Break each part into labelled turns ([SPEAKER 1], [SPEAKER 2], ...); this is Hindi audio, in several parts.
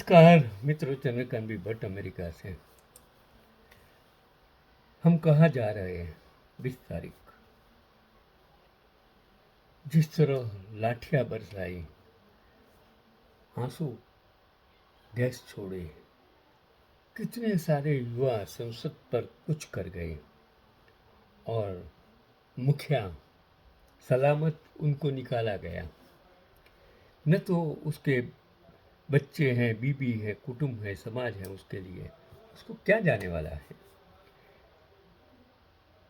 [SPEAKER 1] नमस्कार मित्रों, चंद्रकांत भी भट्ट अमेरिका से। हम कहाँ जा रहे हैं? 20 तारीख। जिस तरह लाठियां बरसाई, आंसू गैस छोड़े, कितने सारे युवा संसद पर कुछ कर गए और मुखिया सलामत उनको निकाला गया। न तो उसके बच्चे हैं, बीबी है, कुटुंब है, समाज है, उसके लिए उसको क्या जाने वाला है।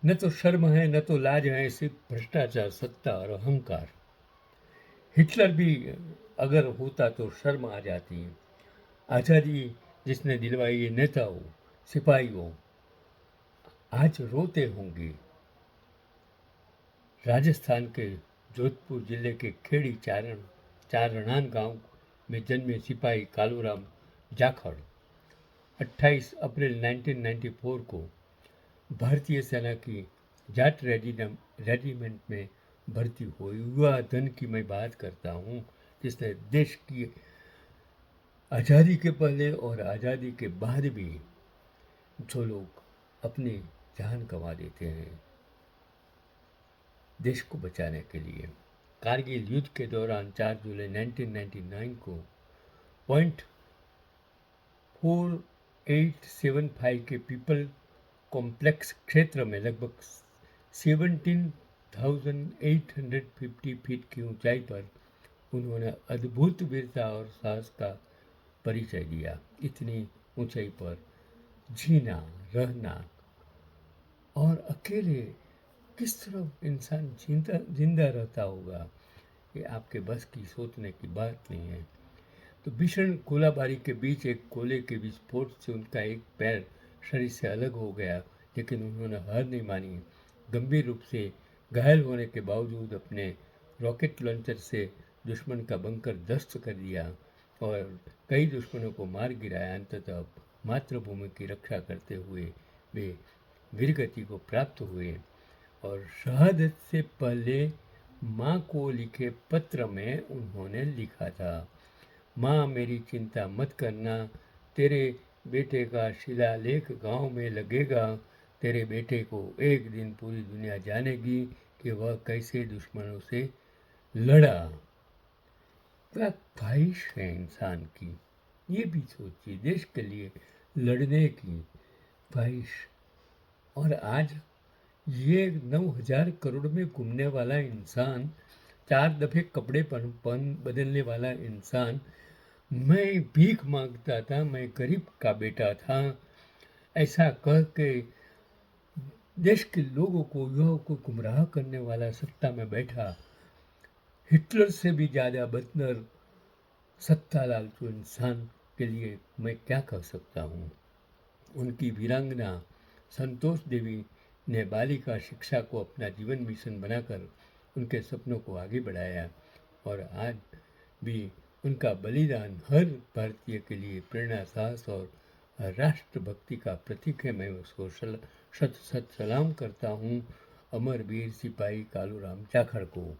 [SPEAKER 1] न तो शर्म है, न तो लाज है, सिर्फ भ्रष्टाचार, सत्ता और अहंकार। हिटलर भी अगर होता तो शर्म आ जाती है। आज़ादी जिसने दिलवाई ये नेताओं, सिपाहियों आज रोते होंगे। राजस्थान के जोधपुर जिले के खेड़ी चारणान गांव में जन्मे सिपाही कालूराम जाखड़ 28 अप्रैल 1994 को भारतीय सेना की जाट रेजिमेंट में भर्ती हुए। युवा धन की मैं बात करता हूँ, जिसने देश की आज़ादी के पहले और आज़ादी के बाद भी जो लोग अपनी जान गंवा देते हैं देश को बचाने के लिए। कारगिल युद्ध के दौरान 4 जुलाई 1999 को पॉइंट 4875 के पीपल कॉम्प्लेक्स क्षेत्र में लगभग 17,850 फीट की ऊंचाई पर उन्होंने अद्भुत वीरता और साहस का परिचय दिया। इतनी ऊंचाई पर जीना, रहना और अकेले किस तरह इंसान जिंदा रहता होगा, ये आपके बस की सोचने की बात नहीं है। तो भीषण गोलाबारी के बीच एक गोले के विस्फोट से उनका एक पैर शरीर से अलग हो गया, लेकिन उन्होंने हार नहीं मानी। गंभीर रूप से घायल होने के बावजूद अपने रॉकेट लॉन्चर से दुश्मन का बंकर ध्वस्त कर दिया और कई दुश्मनों को मार गिराया। अंततः मातृभूमि की रक्षा करते हुए वे वीरगति को प्राप्त हुए और शहादत से पहले माँ को लिखे पत्र में उन्होंने लिखा था, माँ मेरी चिंता मत करना, तेरे बेटे का शिलालेख गांव में लगेगा। तेरे बेटे को एक दिन पूरी दुनिया जानेगी कि वह कैसे दुश्मनों से लड़ा। क्या ख्वाहिश है इंसान की, ये भी सोचिए, देश के लिए लड़ने की ख्वाहिश। और आज ये 9,000 करोड़ में घूमने वाला इंसान, 4 दफे कपड़े बदलने वाला इंसान, मैं भीख मांगता था, मैं गरीब का बेटा था, ऐसा कह के देश के लोगों को, युवाओं को गुमराह करने वाला सत्ता में बैठा, हिटलर से भी ज़्यादा बदतर सत्ता लालचू इंसान के लिए मैं क्या कह सकता हूँ। उनकी वीरांगना संतोष देवी ने बालिका शिक्षा को अपना जीवन मिशन बनाकर उनके सपनों को आगे बढ़ाया और आज भी उनका बलिदान हर भारतीय के लिए प्रेरणा, साहस और राष्ट्रभक्ति का प्रतीक है। मैं उसको शत शत सलाम करता हूँ, अमर वीर सिपाही कालूराम जाखड़ को।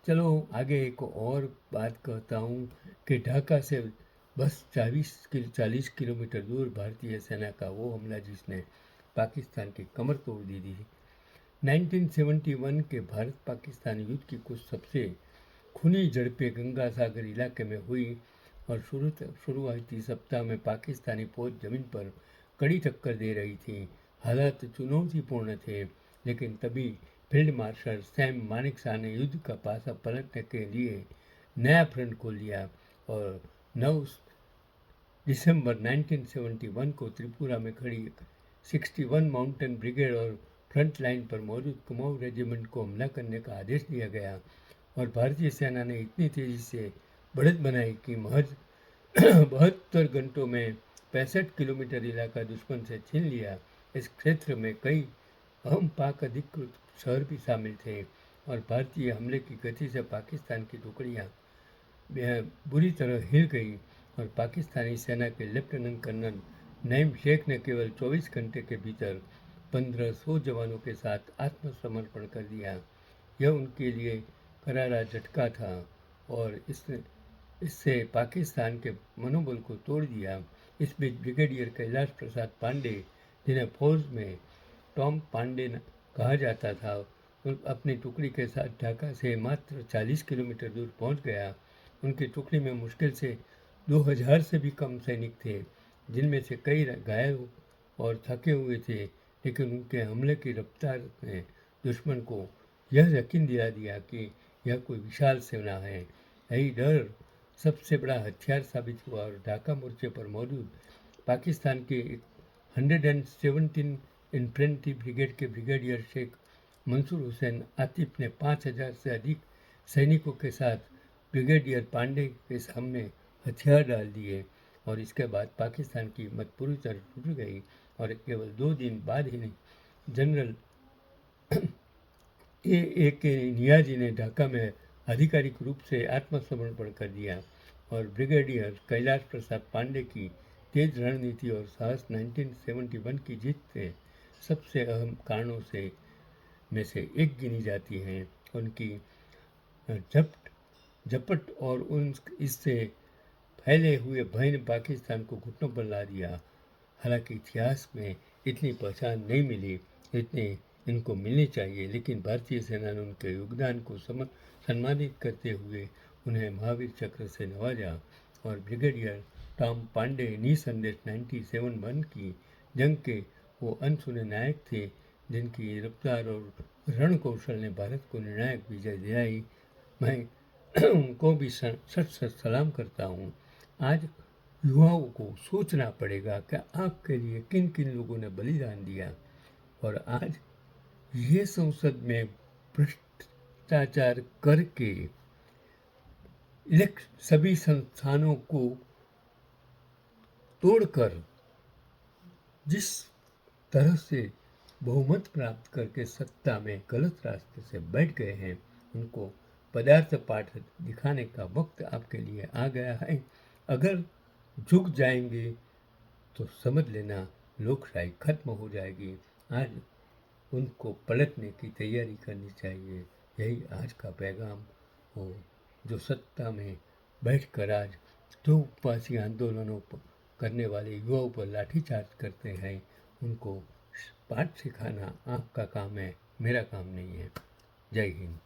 [SPEAKER 1] चलो आगे एक और बात कहता हूँ कि ढाका से बस 40 किलोमीटर दूर भारतीय सेना का वो हमला जिसने पाकिस्तान की कमर तोड़ दी थी। 1971 के भारत पाकिस्तान युद्ध की कुछ सबसे खूनी झड़पें गंगा सागर इलाके में हुई और शुरुआती सप्ताह में पाकिस्तानी फौज जमीन पर कड़ी टक्कर दे रही थी। हालात चुनौतीपूर्ण थे, लेकिन तभी फील्ड मार्शल सैम मानेकशॉ ने युद्ध का पासा पलटने के लिए नया फ्रंट खोल लिया और 9 दिसंबर 1971 को त्रिपुरा में खड़ी 61 माउंटेन ब्रिगेड और फ्रंट लाइन पर मौजूद कुमाऊं रेजिमेंट को हमला करने का आदेश दिया गया और भारतीय सेना ने इतनी तेजी से बढ़त बनाई कि महज 72 घंटों में 65 किलोमीटर इलाका दुश्मन से छीन लिया। इस क्षेत्र में कई अहम पाक अधिकृत शहर भी शामिल थे और भारतीय हमले की गति से पाकिस्तान की टुकड़ियाँ बुरी तरह हिल गई और पाकिस्तानी सेना के लेफ्टिनेंट कर्नल नईम शेख ने केवल 24 घंटे के भीतर 1500 जवानों के साथ आत्मसमर्पण कर दिया। यह उनके लिए करारा झटका था और इससे पाकिस्तान के मनोबल को तोड़ दिया। इस बीच ब्रिगेडियर कैलाश प्रसाद पांडे, जिन्हें फौज में टॉम पांडे कहा जाता था, अपनी टुकड़ी के साथ ढाका से मात्र 40 किलोमीटर दूर पहुंच गया। उनकी टुकड़ी में मुश्किल से 2000 से भी कम सैनिक थे, जिनमें से कई घायल और थके हुए थे, लेकिन उनके हमले की रफ्तार ने दुश्मन को यह यकीन दिला दिया कि यह कोई विशाल सेना है। यही डर सबसे बड़ा हथियार साबित हुआ और ढाका मोर्चे पर मौजूद पाकिस्तान के 117 इन्फेंट्री ब्रिगेड के ब्रिगेडियर शेख मंसूर हुसैन आतिफ ने 5000 से अधिक सैनिकों के साथ ब्रिगेडियर पांडे के सामने हथियार डाल दिए और इसके बाद पाकिस्तान की हिम्मत पूरी तरह टूट गई और केवल 2 दिन बाद ही जनरल ए के नियाजी ने ढाका में आधिकारिक रूप से आत्मसमर्पण कर दिया और ब्रिगेडियर कैलाश प्रसाद पांडे की तेज रणनीति और साहस 1971 की जीत से सबसे अहम कारणों में से एक गिनी जाती हैं। उनकी झपट और इससे फैले हुए भय ने पाकिस्तान को घुटनों पर ला दिया। हालांकि इतिहास में इतनी पहचान नहीं मिली जितनी इनको मिलनी चाहिए, लेकिन भारतीय सेना ने उनके योगदान को सम्मानित करते हुए उन्हें महावीर चक्र से नवाजा और ब्रिगेडियर टॉम पांडे निसंदेह 97 की जंग के वो अनसुने नायक थे, जिनकी रफ्तार और रण कौशल ने भारत को निर्णायक विजय दिलाई। मैं उनको भी सच सलाम करता हूँ। आज युवाओं को सोचना पड़ेगा कि आपके लिए किन किन लोगों ने बलिदान दिया और आज ये संसद में भ्रष्टाचार करके सभी संस्थानों को तोड़कर जिस तरह से बहुमत प्राप्त करके सत्ता में गलत रास्ते से बैठ गए हैं, उनको पदार्थ पाठ दिखाने का वक्त आपके लिए आ गया है। अगर झुक जाएंगे तो समझ लेना लोकशाही खत्म हो जाएगी। आज उनको पलटने की तैयारी करनी चाहिए। यही आज का पैगाम हो। जो सत्ता में बैठकर आज दो उपवासी आंदोलनों करने वाले युवाओं पर लाठीचार्ज करते हैं, उनको पाठ सिखाना आपका काम है, मेरा काम नहीं है। जय हिंद।